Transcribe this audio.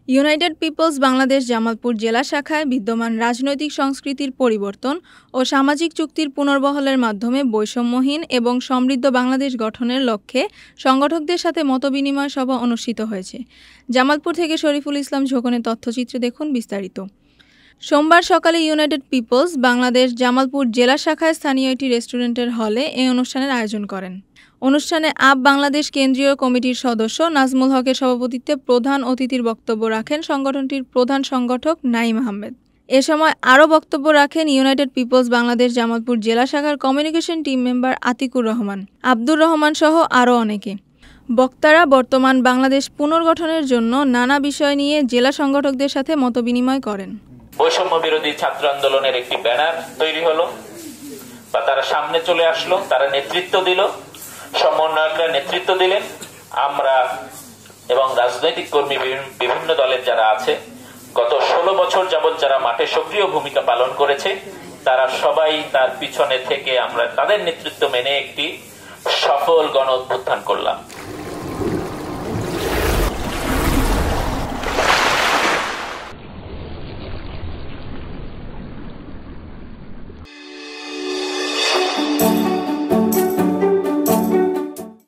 United people's Bangladesh Jamalpur জেলা শাখায় বিদ্যমান রাজনৈতিক সংস্কৃতির পরিবর্তন ও সামাজিক চুক্তির পুনর্বহালের মাধ্যমে বৈষম্যহীন এবং সমৃদ্ধ বাংলাদেশ গঠনের লক্ষ্যে সংগঠকদের সাথে মতবিনিময় সভা অনুষ্ঠিত হয়েছে। জামালপুর থেকে শরীফুল ইসলাম ঝোকনের তথ্যচিত্রে দেখুন বিস্তারিত। সোমবার সকালে ইউনাইটেড পিপলস বাংলাদেশ জামালপুর জেলা শাখায় স্থানীয় একটি রেস্টুরেন্টের হলে এই অনুষ্ঠানের আয়োজন করেন। অনুষ্ঠানে আপ বাংলাদেশ কেন্দ্রীয় কমিটির সদস্য নাজমুল হকের সভাপতিত্বে প্রধান অতিথির বক্তব্য রাখেন সংগঠনটির প্রধান সংগঠক নাঈম আহমেদ। এ সময় আরও বক্তব্য রাখেন ইউনাইটেড পিপলস বাংলাদেশ জামালপুর জেলা শাখার communication team member Atikur Rahman, Abdur Rahman সহ আরও অনেকে। বক্তারা বর্তমান বাংলাদেশ পুনর্গঠনের জন্য নানা বিষয় নিয়ে জেলা সংগঠকদের সাথে মতবিনিময় করেন। বৈষম্য বিরোধী ছাত্র আন্দোলনের একটি ব্যানার তৈরি হলো বা তারা সামনে চলে আসলো, তারা নেতৃত্ব দিল, সমন্বয়করা নেতৃত্ব দিলেন। আমরা এবং রাজনৈতিক কর্মী বিভিন্ন দলের যারা আছে গত 16 বছর যাবৎ যারা মাঠে সক্রিয় ভূমিকা পালন করেছে তারা সবাই তার পিছনে থেকে আমরা তাদের নেতৃত্ব মেনে একটি সফল গণ অভ্যুত্থান করলাম।